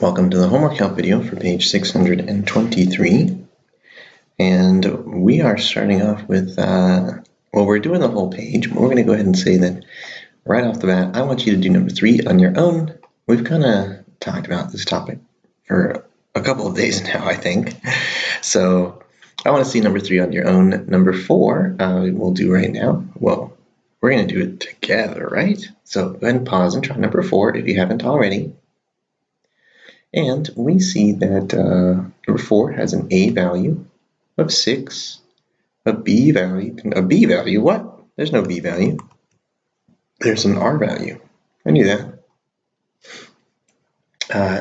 Welcome to the homework help video for page 623. And we are starting off with, we're doing the whole page, but we're going to go ahead and say that right off the bat, I want you to do number 3 on your own. We've kind of talked about this topic for a couple of days now, I think. So I want to see number 3 on your own. Number 4, we'll do right now. Well, we're going to do it together, right? So go ahead and pause and try number 4 if you haven't already. And we see that number 4 has an A value of 6, a B value, what? There's no B value. There's an R value. I knew that.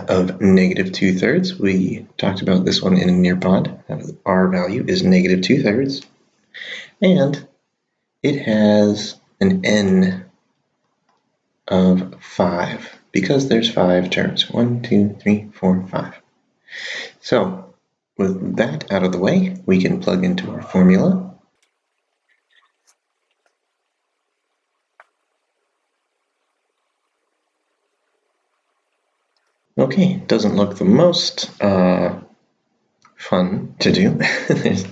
Of negative 2/3. We talked about this one in a Nearpod. R value is negative 2/3. And it has an N of 5 because there's 5 terms. 1, 2, 3, 4, 5. So with that out of the way, we can plug into our formula. Okay, doesn't look the most fun to do. There's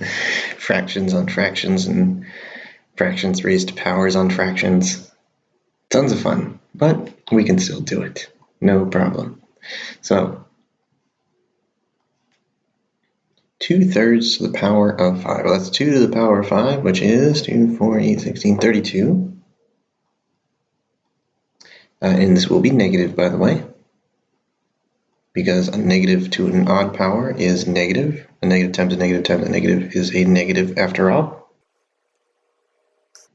fractions on fractions and fractions raised to powers on fractions. Tons of fun, but we can still do it. No problem. So 2/3 to the power of 5. Well, that's 2 to the power of 5, which is 2, 4, 8, 16, 32. And this will be negative, by the way, because a negative to an odd power is negative. A negative times a negative times a negative is a negative after all.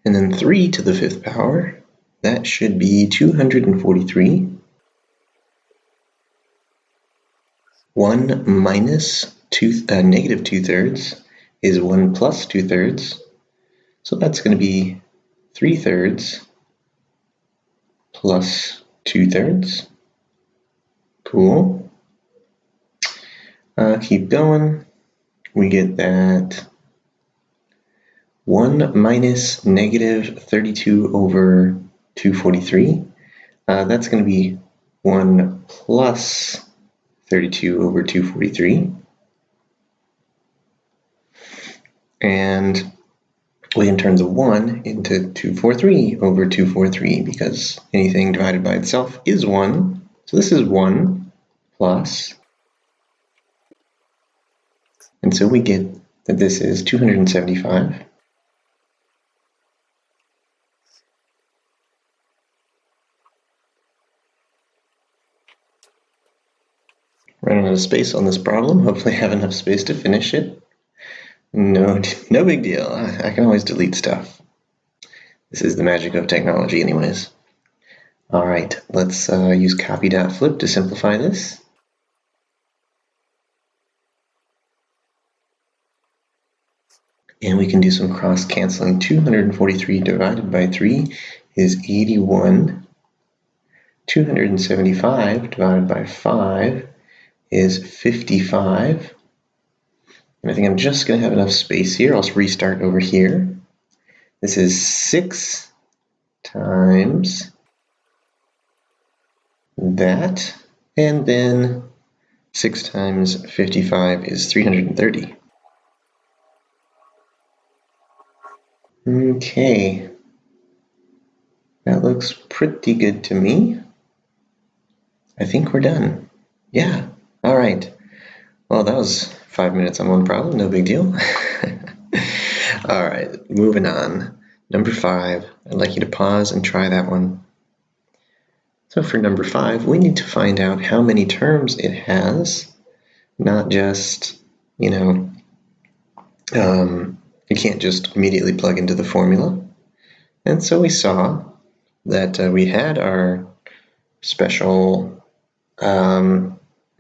And then 3 to the 5th power, that should be 243. 1 minus negative 2/3 is 1 plus 2/3. So that's going to be 3/3 plus 2/3. Cool. Keep going. We get that 1 minus negative 32 over 243. That's going to be 1 plus 32 over 243. And we can turn the 1 into 243 over 243 because anything divided by itself is 1. So this is 1 plus. And so we get that this is 275. Running out of space on this problem. Hopefully I have enough space to finish it. No big deal. I can always delete stuff. This is the magic of technology anyways. All right, let's use copy.flip to simplify this. And we can do some cross-canceling. 243 divided by 3 is 81. 275 divided by 5 is 55. And I think I'm just going to have enough space here. I'll restart over here. This is 6 times that, and then 6 times 55 is 330. Okay, that looks pretty good to me. I think we're done. Yeah, all right. Well, that was 5 minutes on one problem, no big deal. All right, moving on. Number 5, I'd like you to pause and try that one. So for number 5, we need to find out how many terms it has, not just, you can't just immediately plug into the formula. And so we saw that we had our special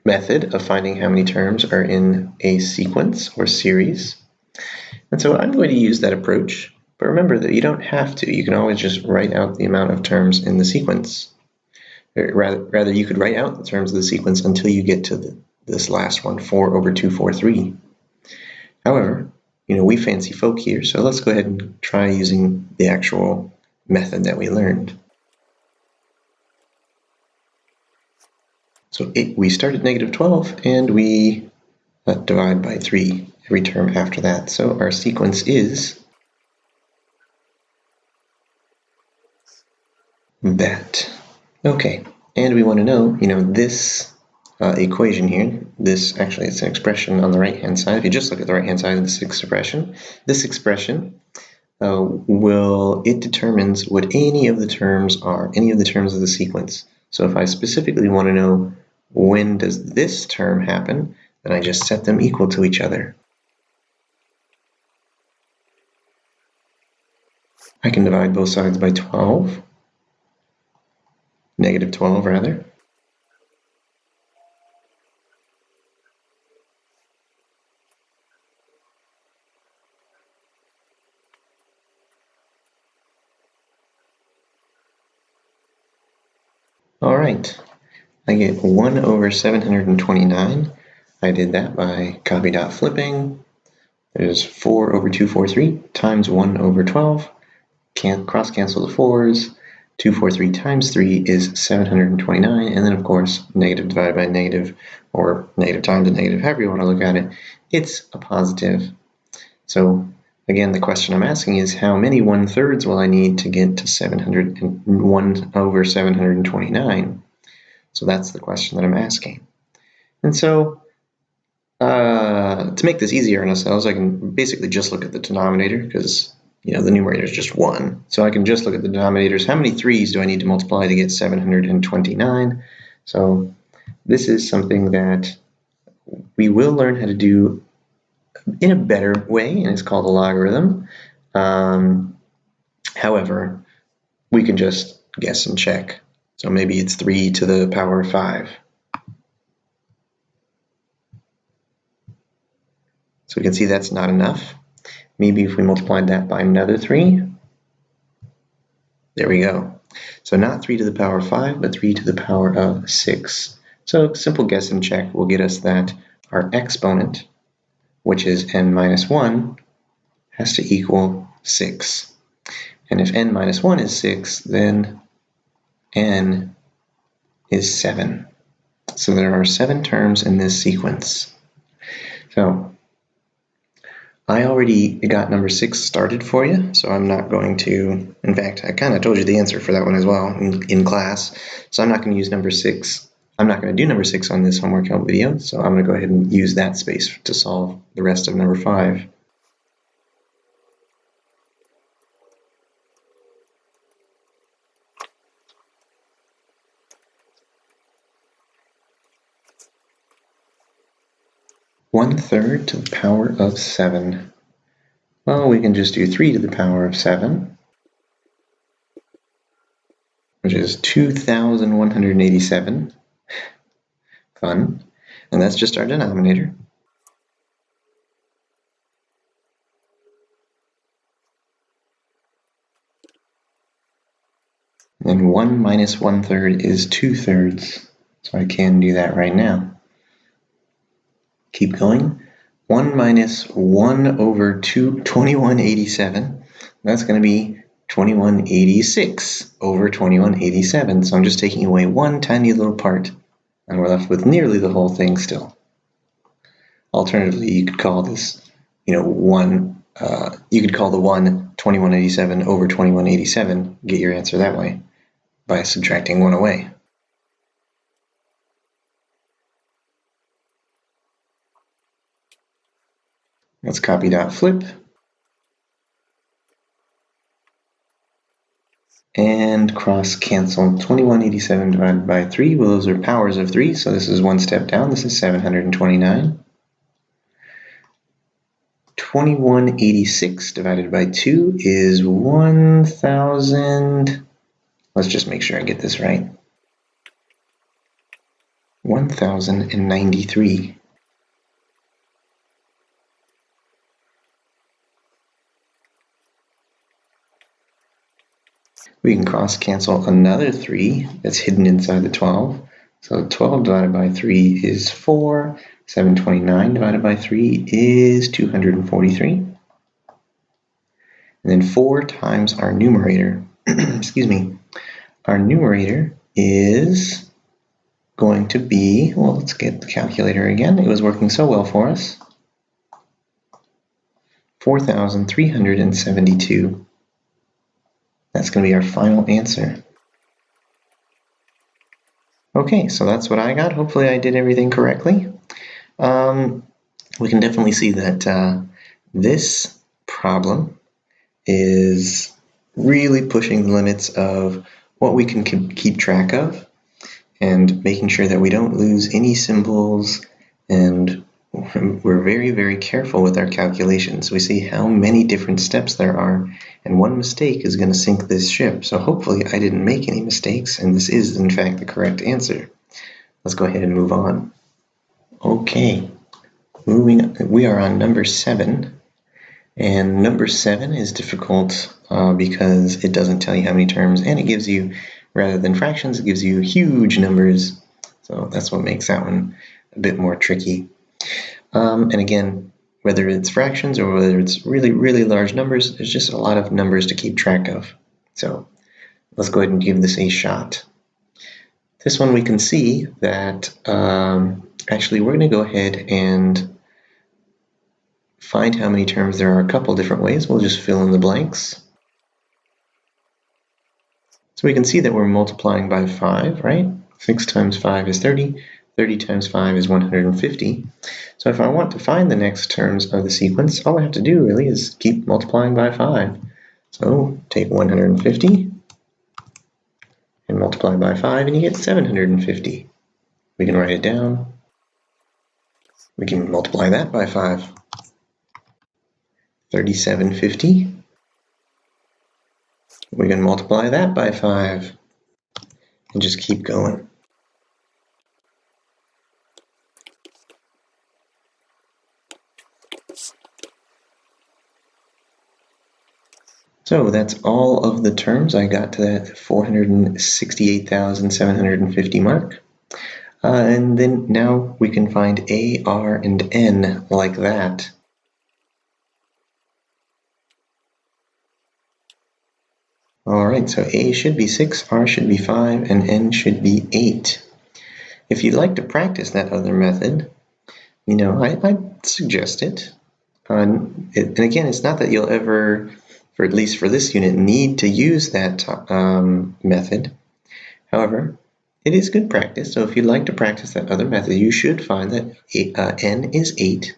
method of finding how many terms are in a sequence or series. And so I'm going to use that approach, but remember that you don't have to. You can always just write out the amount of terms in the sequence. Rather, you could write out the terms of the sequence until you get to this last one, 4 over 243. However, we fancy folk here, so let's go ahead and try using the actual method that we learned. So we start at negative 12 and we divide by 3 every term after that. So our sequence is that. Okay, and we want to know, this equation here, it's an expression on the right-hand side. If you just look at the right-hand side of this expression it determines what any of the terms are, any of the terms of the sequence. So if I specifically want to know when does this term happen, then I just set them equal to each other. I can divide both sides by 12, negative 12 rather. All right, I get 1 over 729. I did that by copy dot flipping. There's 4 over 243 times 1 over 12. Cross cancel the 4's. 243 times 3 is 729. And then, of course, negative divided by negative, or negative times a negative, however you want to look at it, it's a positive. So, again, the question I'm asking is how many 1/3 will I need to get to 701 over 729? So that's the question that I'm asking. And so, to make this easier on ourselves, I can basically just look at the denominator because, the numerator is just 1. So I can just look at the denominators. How many 3's do I need to multiply to get 729? So this is something that we will learn how to do in a better way, and it's called a logarithm. However, we can just guess and check. So maybe it's 3 to the power of 5. So we can see that's not enough. Maybe if we multiplied that by another 3, there we go. So not 3 to the power of 5, but 3 to the power of 6. So simple guess and check will get us that our exponent, which is n minus 1, has to equal 6. And if n minus 1 is 6, then n is 7. So there are 7 terms in this sequence. So I already got number 6 started for you, so I'm not going to, in fact, I kind of told you the answer for that one as well in class, so I'm not going to use number 6. I'm not going to do number 6 on this homework help video, so I'm going to go ahead and use that space to solve the rest of number 5. One-third to the power of 7. Well, we can just do 3 to the power of 7, which is 2,187. Fun. And that's just our denominator. And 1 minus 1/3 is 2/3. So I can do that right now. Keep going. 1 minus 1 over 2187. That's going to be 2186 over 2187. So I'm just taking away one tiny little part, and we're left with nearly the whole thing still. Alternatively, you could call this, you could call the 1 2187 over 2187, get your answer that way by subtracting 1 away. Let's copy dot flip. And cross cancel. 2187 divided by 3, well, those are powers of 3, so this is one step down. This is 729. 2186 divided by 2 is 1,000. Let's just make sure I get this right. 1,093. We can cross cancel another 3 that's hidden inside the 12. So 12 divided by 3 is 4. 729 divided by 3 is 243. And then 4 times our numerator, excuse me, our numerator is going to be, well, let's get the calculator again. It was working so well for us. 4,372. That's going to be our final answer. Okay, so that's what I got. Hopefully I did everything correctly. We can definitely see that this problem is really pushing the limits of what we can keep track of and making sure that we don't lose any symbols, and we're very, very careful with our calculations. We see how many different steps there are, and one mistake is going to sink this ship. So hopefully I didn't make any mistakes, and this is in fact the correct answer. Let's go ahead and move on. Okay, we are on number 7, and number 7 is difficult because it doesn't tell you how many terms, and it gives you, rather than fractions, it gives you huge numbers. So that's what makes that one a bit more tricky. And again, whether it's fractions or whether it's really, really large numbers, there's just a lot of numbers to keep track of. So let's go ahead and give this a shot. This one we can see that actually we're going to go ahead and find how many terms there are a couple different ways. We'll just fill in the blanks. So we can see that we're multiplying by 5, right? 6 times 5 is 30. 30 times 5 is 150. So if I want to find the next terms of the sequence, all I have to do really is keep multiplying by 5. So take 150 and multiply by 5, and you get 750. We can write it down. We can multiply that by 5. 3750. We can multiply that by 5 and just keep going. So that's all of the terms. I got to that 468,750 mark. And then now we can find A, R, and N like that. Alright, so A should be 6, R should be 5, and N should be 8. If you'd like to practice that other method, I'd suggest it. And again, it's not that you'll ever, for at least for this unit, need to use that method. However, it is good practice. So if you'd like to practice that other method, you should find that N is 8.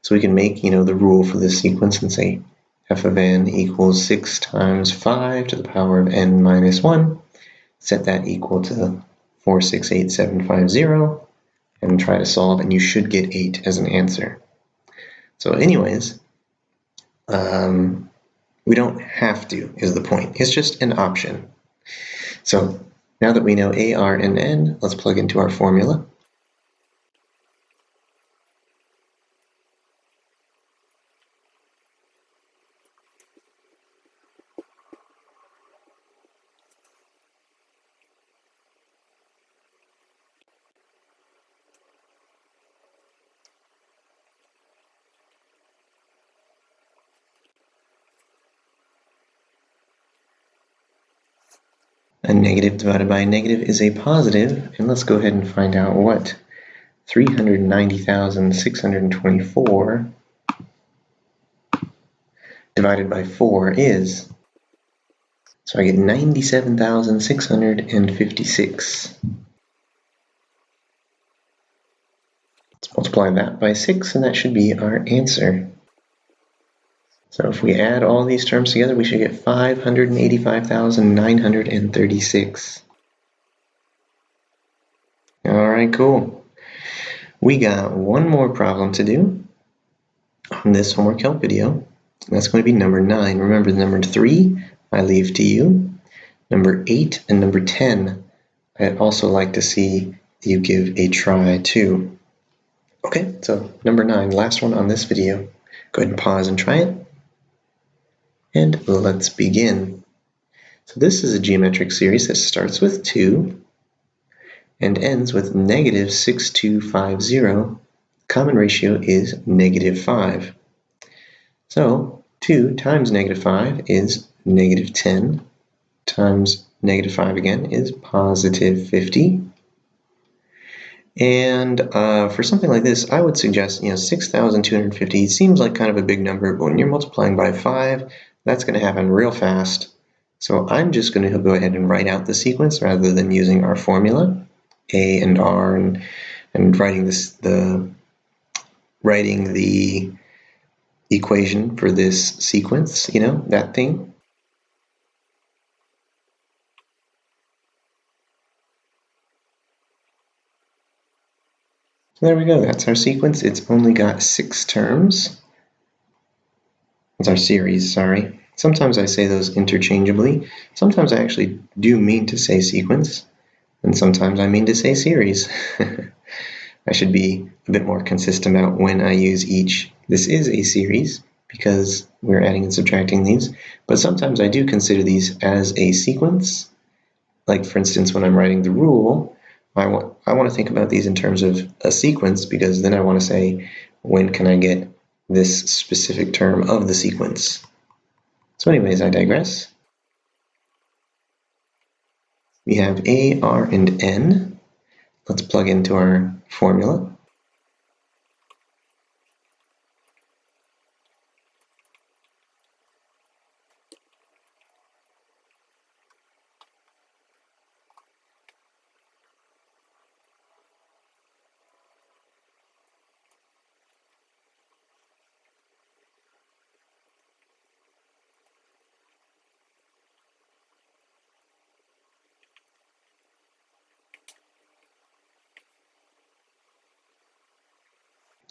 So we can make, the rule for this sequence and say f of n equals 6 times 5 to the power of n minus 1. Set that equal to 468,750 and try to solve, and you should get 8 as an answer. So anyways, we don't have to, is the point. It's just an option. So now that we know A, R, and N, let's plug into our formula. A negative divided by a negative is a positive, and let's go ahead and find out what 390,624 divided by 4 is. So I get 97,656. Let's multiply that by 6, and that should be our answer. So if we add all these terms together, we should get 585,936. All right, cool. We got one more problem to do on this homework help video. That's going to be number 9. Remember, number 3, I leave to you. Number 8 and number 10, I'd also like to see you give a try too. Okay, so number 9, last one on this video. Go ahead and pause and try it. And let's begin. So this is a geometric series that starts with 2 and ends with negative 6250. Common ratio is negative 5. So 2 times negative 5 is negative 10 times negative 5 again is positive 50. And for something like this, I would suggest, 6,250 seems like kind of a big number, but when you're multiplying by 5, that's going to happen real fast. So I'm just going to go ahead and write out the sequence rather than using our formula, A and R, and writing the equation for this sequence, that thing. So there we go, that's our sequence. It's only got 6 terms. It's our series, sorry. Sometimes I say those interchangeably. Sometimes I actually do mean to say sequence, and sometimes I mean to say series. I should be a bit more consistent about when I use each. This is a series because we're adding and subtracting these, but sometimes I do consider these as a sequence. Like, for instance, when I'm writing the rule, I want to think about these in terms of a sequence, because then I want to say, when can I get this specific term of the sequence? So anyways, I digress. We have A, R, and N. Let's plug into our formula.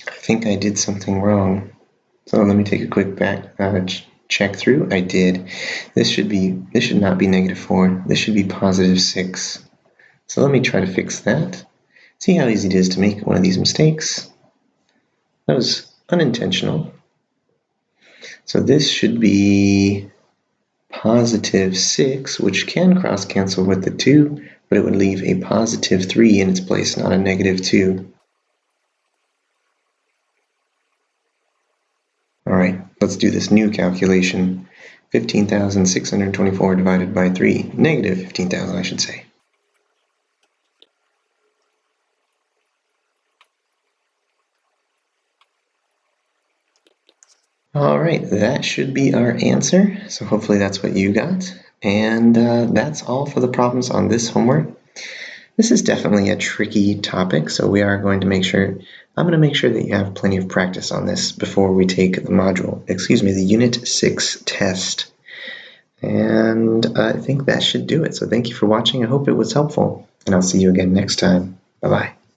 I think I did something wrong. So let me take a quick check through. I did. This should not be -4. This should be +6. So let me try to fix that. See how easy it is to make one of these mistakes. That was unintentional. So this should be +6, which can cross cancel with the 2, but it would leave a +3 in its place, not a -2. All right, let's do this new calculation. 15,624 divided by 3, -15,000, I should say. All right, that should be our answer. So hopefully that's what you got. And that's all for the problems on this homework. This is definitely a tricky topic, so I'm going to make sure that you have plenty of practice on this before we take the Unit 6 test. And I think that should do it. So thank you for watching. I hope it was helpful, and I'll see you again next time. Bye-bye.